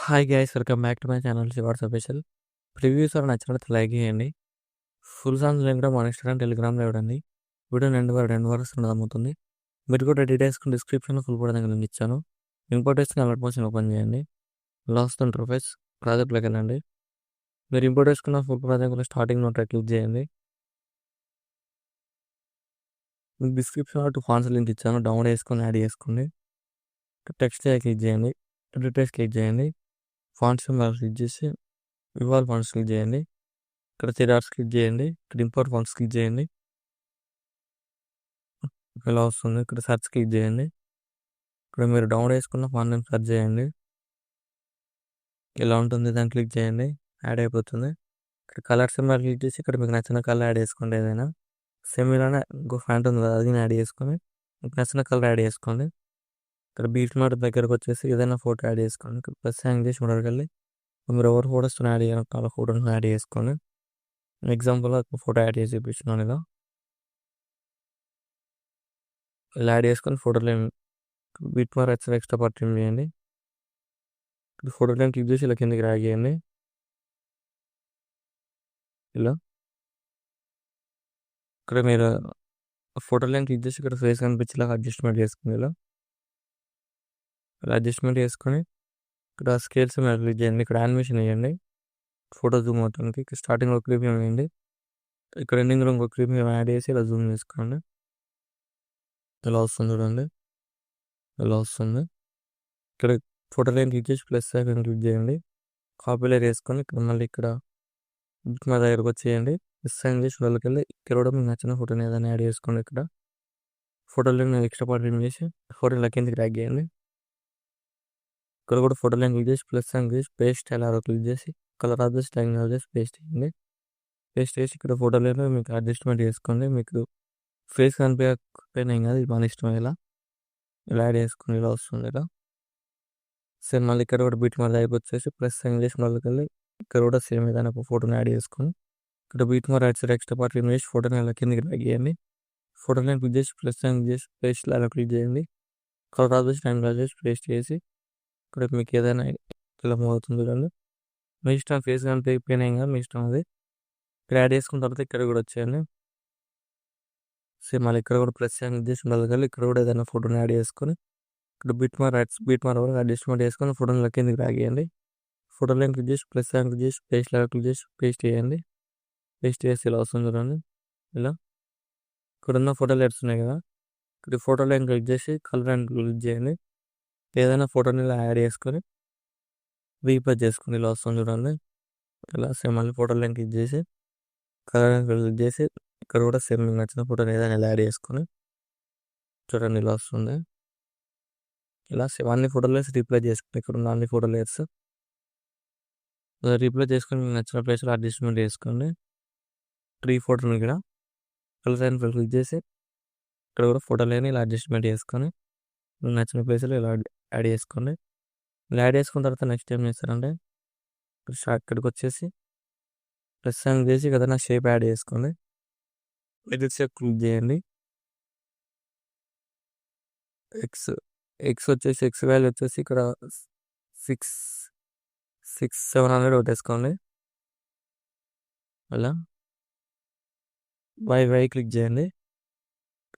Hi guys, welcome back to my channel Shivars official. Previews are నచ్చినట్టు like చేయండి. Full songs link కూడా మన Instagram, టెలిగ్రామ్లో ఇవ్వండి. వీడియో 2 వరకు అర్థమవుతుంది. మీరు కూడా డీటెయిల్స్ డిస్క్రిప్షన్లో ఫుల్ కూడా లింక్ ఇచ్చాను. ఇంపోర్ట్ వేసుకుని అలర్ట్ మోషన్ ఓపెన్ చేయండి. లాస్ట్ ఇంటర్ఫేస్ ప్రాజెక్ట్లోకి వెళ్ళండి. మీరు ఇంపోర్ట్ వేసుకున్న ఫుల్ ప్రాజెక్ట్లో స్టార్టింగ్ నోట్ క్లిక్ చేయండి. మీకు డిస్క్రిప్షన్లో 2 ఫాంట్స్ లింక్ ఇచ్చాను. డౌన్లోడ్ చేసుకొని యాడ్ చేసుకోండి. టెక్స్ట్ క్లిక్ చేయండి. డీటెయిల్స్ క్లిక్ చేయండి. ఫాంట్స్ క్లిక్ చేసి ఇవాల్ ఫాంట్స్ క్లిక్ చేయండి. ఇక్కడ 3 డాట్స్ క్లిక్ చేయండి. ఇక్కడ ఇంపోర్ట్ ఫాంట్స్ క్లిక్ చేయండి. ఇలా వస్తుంది. ఇక్కడ సెర్చ్ క్లిక్ చేయండి. ఇక్కడ మీరు డౌన్లోడ్ చేసుకున్న ఫాంట్ నేమ్ సెర్చ్ చేయండి. ఇలా ఉంటుంది. దాన్ని క్లిక్ చేయండి. యాడ్ అయిపోతుంది. ఇక్కడ కలర్ సింబల్ క్లిక్ చేసి ఇక్కడ మీకు నచ్చిన కలర్ యాడ్ చేసుకోండి. ఏదైనా సేమ్ ఇలానే ఇంకో ఫ్యాంట్ ఉంది కదా, అది యాడ్ చేసుకొని మీకు నచ్చిన కలర్ యాడ్ చేసుకోండి. ఇక్కడ బీట్ మార్క్ దగ్గరకు వచ్చేసి ఏదైనా ఫోటో యాడ్ చేసుకోండి. ఇక్కడ ప్లస్ హ్యాంగ్ చేసి ఉండగలి మీరు ఎవరు ఫోటోస్ యాడ్ చేయాలి వాళ్ళ ఫోటోని యాడ్ చేసుకోండి. ఎగ్జాంపుల్ ఫోటో యాడ్ చేసి చూపించినాను. ఇలా యాడ్ చేసుకొని ఫోటోలో beat mark extra part trim చేయండి. ఇప్పుడు ఫోటోలో క్లిక్ చేసి ఇలా కిందకి డ్రాగ్ చేయండి. ఇలా ఇక్కడ మీరు ఫోటోలో క్లిక్ చేసి ఇక్కడ ఫేస్ కనిపించేలా అడ్జస్ట్మెంట్ చేసుకుని ఇలా అడ్జస్ట్మెంట్ చేసుకొని ఇక్కడ స్కేల్స్ క్లిక్ చేయండి. ఇక్కడ యానిమేషన్ వేయండి. ఫోటో జూమ్ అవుతుంది. ఇక్కడ స్టార్టింగ్లో క్లిప్ వేయండి. ఇక్కడ ఎండింగ్లో ఇంకో క్లిప్ యాడ్ చేసి ఇలా జూమ్ చేసుకోండి. ఇలా వస్తుంది చూడండి. ఇలా వస్తుంది. ఇక్కడ ఫోటో లైన్ క్లిక్ చేసి ప్లస్ ఐకాన్ క్లిక్ చేయండి. కాపీ లేయర్ వేసుకొని ఇక్కడ మళ్ళీ ఇక్కడ మా దగ్గరకు వచ్చేయండి. సైన్ చేసి వాళ్ళకి వెళ్ళి ఇక్కడ కూడా మీకు నచ్చిన ఫోటోని ఏదైనా యాడ్ చేసుకోండి. ఇక్కడ photo line extra part remove చేసి ఫోటో ఇలా కిందకి డ్రాగ్ చేయండి. ఇక్కడ కూడా ఫోటో లైన్ క్లిక్ చేసి ప్లస్ సైన్ చేసి పేస్ట్ ఎలా క్లిక్ చేసి కలర్ ఆబ్జెక్ట్ టైం చేసి పేస్ట్ చేయండి. పేస్ట్ చేసి ఇక్కడ ఫోటో లైన్లో మీకు అడ్జస్ట్మెంట్ చేసుకోండి. మీకు ఫేస్ కనిపించకపోయినా ఏం కాదు, ఇది మన ఇష్టం. ఇలా యాడ్ చేసుకుని ఇలా వస్తుంది. ఇలా సేమ్ మళ్ళీ ఇక్కడ కూడా బీట్ మార్క్ దగ్గరికి వచ్చేసి ప్లస్ సైన్ చేసి వాళ్ళకి వెళ్ళి ఇక్కడ కూడా సేమ్ ఏదైనా ఒక ఫోటోని యాడ్ చేసుకొని ఇక్కడ beat mark right side extra part remove చేసి ఫోటోని ఇలా కిందకి డ్రాగ్ చేయండి. ఫోటో లైన్ క్లిక్ చేసి ప్లస్ సైన్ చేసి పేస్ట్ అలా క్లిక్ చేయండి. కలర్ ఆబ్జెక్ట్ టైం చేసి పేస్ట్ చేసి ఇక్కడ మీకు ఏదైనా ఇలా మూవ్ అవుతుంది చూడండి. మీ ఇష్టం. ఫేస్ కనిపించకపోయినా ఏం కాదు, మీ ఇష్టం. అది ఇక్కడ యాడ్ చేసుకున్న తర్వాత ఇక్కడ కూడా వచ్చేయండి. సేమ్ మళ్ళీ ఇక్కడ కూడా ప్లస్ సైన్ చేసి ఉండాలి. ఇక్కడ కూడా ఏదైనా ఫోటోని యాడ్ చేసుకొని ఇక్కడ బీట్ మార్క్ వరకు అడ్జస్ట్మెంట్ చేసుకొని ఫోటోని కిందకి డ్రాగ్ చేయండి. ఫోటో లైన్ క్లిక్ చేసి ప్లస్ సైన్ క్లిక్ చేసి పేస్ట్ క్లిక్ చేసి పేస్ట్ చేయండి. పేస్ట్ చేసి ఇలా వస్తుంది చూడండి. ఇలా ఇక్కడ ఉన్న ఫోటో లైట్స్ ఉన్నాయి కదా, ఇక్కడ ఫోటో లైన్ క్లిక్ చేసి కలర్ అండ్ క్లిక్ చేయండి. ఏదైనా ఫోటోని ఇలా యాడ్ చేసుకొని రీప్లేస్ చేసుకుని ఇలా వస్తుంది చూడండి. ఇలా సేమ్ మళ్ళీ ఫోటో లైన్ క్లిక్ చేసి కలర్ అండ్ క్లిక్ చేసి ఇక్కడ కూడా సేమ్ మీకు నచ్చిన ఫోటోని ఏదైనా ఇలా యాడ్ చేసుకొని చూడండి. ఇలా వస్తుంది. ఇలా సేమ్ అన్ని ఫోటో లైన్స్ రీప్లేస్ చేసుకుని ఇక్కడ ఉన్న అన్ని ఫోటో లైన్స్ రీప్లేస్ చేసుకొని మీకు నచ్చిన ప్లేస్లో అడ్జస్ట్మెంట్ చేసుకోండి. 3 ఫోటోని ఇక్కడ కలర్ అండ్ క్లిక్ చేసి ఇక్కడ కూడా ఫోటో లైన్ ఇలా అడ్జస్ట్మెంట్ చేసుకొని మీకు నచ్చిన ప్లేస్లో ఇలా యాడ్ చేసుకోండి. ఇలా యాడ్ చేసుకున్న తర్వాత నెక్స్ట్ ఏం చేస్తారంటే ఇక్కడికి వచ్చేసి ప్లస్ సైన్ చేసి ఏదైనా షేప్ యాడ్ చేసుకోండి. ఎడిట్ షేప్ క్లిక్ చేయండి. ఎక్స్ వచ్చేసి ఎక్స్ వాల్యూ వచ్చేసి ఇక్కడ 700 కొట్టేసుకోండి. అలా వై క్లిక్ చేయండి.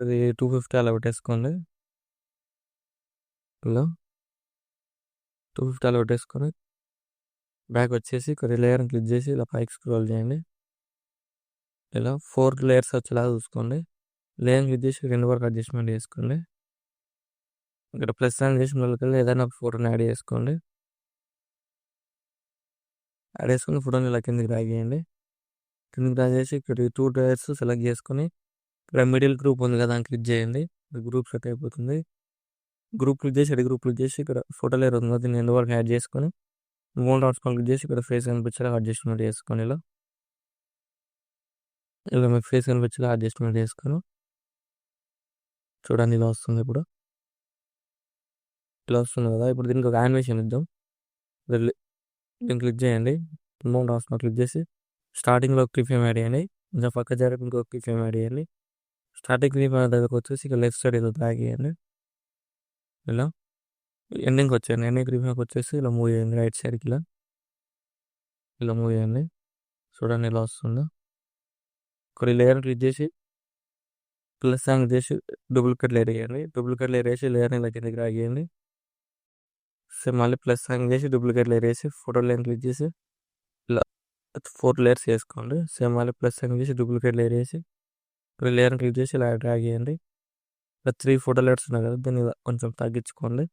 ఇది 250 అలా పెట్టేసుకోండి. ఇలా 250 అలా పెట్టేసుకొని బ్యాక్ వచ్చేసి ఇక్కడ లేయర్ని క్లిక్ చేసి ఇలా పైకి స్క్రోల్ చేయండి. ఇలా 4 లేయర్స్ వచ్చేలా చూసుకోండి. లేయర్ క్లిక్ చేసి 2 వరకు అడ్జస్ట్మెంట్ చేసుకోండి. ఇక్కడ ప్లస్ సైన్ చేసి వాళ్ళకి ఏదైనా ఒక ఫోటోని యాడ్ చేసుకోండి. యాడ్ చేసుకుని ఫోటోని ఇలా కిందకి డ్రాగ్ చేయండి. కిందకి డ్రాగ్ చేసి ఇక్కడ 2 లేయర్స్ సెలెక్ట్ చేసుకొని ఇక్కడ మిడిల్ గ్రూప్ ఉంది కదా, దాన్ని క్లిక్ చేయండి. గ్రూప్ సెట్ అయిపోతుంది. గ్రూప్ క్లిక్ చేసి గ్రూప్ క్లిక్ చేసి ఇక్కడ ఫోటో లేయర్ ఉంది, దీన్ని ఎండ్ వరకు యాడ్ చేసుకొని 3 డాట్స్ క్లిక్ చేసి ఇక్కడ ఫేస్ కనిపించేలా అడ్జస్ట్మెంట్ చేసుకొని ఇలా మీకు ఫేస్ కనిపించేలా అడ్జస్ట్మెంట్ చేసుకొని చూడండి. ఇలా వస్తుంది. ఇప్పుడు ఇలా వస్తుంది కదా. ఇప్పుడు దీనికి ఒక యానిమేషన్ ఇద్దాం. దీన్ని క్లిక్ చేయండి. 3 డాట్స్ క్లిక్ చేసి స్టార్టింగ్లో క్లిప్ ఫ్రేమ్ యాడ్ చేయండి. కొంచెం పక్క జరిపి ఇంకో క్లిప్ ఫ్రేమ్ యాడ్ చేయండి. స్టార్టింగ్ క్లిప్ దగ్గరకు వచ్చేసి ఇక్కడ లెఫ్ట్ సైడ్ ఏదో డ్రాగ్ చేయండి. ఇలా ఎండింగ్కి వచ్చాను. ఎండింగ్ ప్రీమియంకి వచ్చేసి ఇలా మూవ్ చేయండి రైట్ సైడ్కి ఇలా మూవ్ చేయండి. చూడండి ఇలా వస్తుంది. ఇక్కడ లేయర్ క్లిక్ చేసి ప్లస్ సాంగ్ చేసి డూప్లికేట్ లేయర్ వేయండి. డూప్లికేట్ లేయర్ వేసి లేయర్ని ఇలా కిందకి డ్రాగ్ చేయండి. సేమ్ మళ్ళీ ప్లస్ సాంగ్ చేసి డూప్లికేట్ లేయర్ వేసి ఫోటో లేయర్ క్లిక్ చేసి ఇలా 4 లేయర్స్ వేసుకోండి. సేమ్ మళ్ళీ ప్లస్ సాంగ్ చేసి డూప్లికేట్ లేయర్ వేసి ఇక్కడ లేయర్ని క్లిక్ చేసి ఇలా డ్రాగ్ చేయండి. ఇలా 3 ఫోటో లేయర్స్ ఉన్నాయి కదా, దీన్ని ఇలా కొంచెం తగ్గించుకోండి.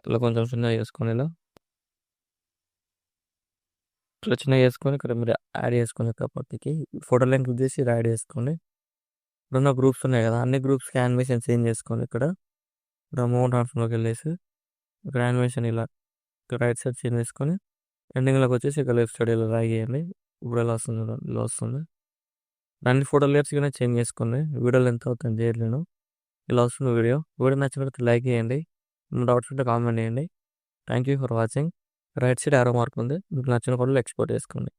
ఇలా కొంచెం చిన్నగా చేసుకోండి. ఇలా చిన్నగా చేసుకొని ఇక్కడ మీరు యాడ్ చేసుకోండి. పక్కకి ఫోటో లైన్ క్లిక్ చేసి ఇలా యాడ్ చేసుకోండి. ఇప్పుడున్న గ్రూప్స్ ఉన్నాయి కదా, అన్ని గ్రూప్స్కి యానిమేషన్ చేంజ్ చేసుకోండి. ఇక్కడ అమౌంట్ ఆప్షన్లోకి వెళ్ళేసి ఇక్కడ యానిమేషన్ ఇలా రైట్ సైడ్ చేంజ్ చేసుకొని ఎండింగ్లోకి వచ్చేసి ఇక్కడ లెఫ్ట్ సైడ్ ఇలా డ్రాగ్ చేయండి. ఇప్పుడు ఎలా వస్తుంది, ఇలా వస్తుంది. అన్ని ఫోటో లేయర్స్ కూడా చేంజ్ చేసుకోండి. వీడియోలో ఎంత అవుతుంది చేయలేను. ఇలా వస్తుంది వీడియో నచ్చినట్లయితే లైక్ చేయండి. డౌట్స్ ఉంటే కామెంట్ చేయండి. Thank you for watching. Right side arrow mark ఉంది, మీకు నచ్చిన ఫోటోలు ఎక్స్పోర్ట్ చేసుకోండి.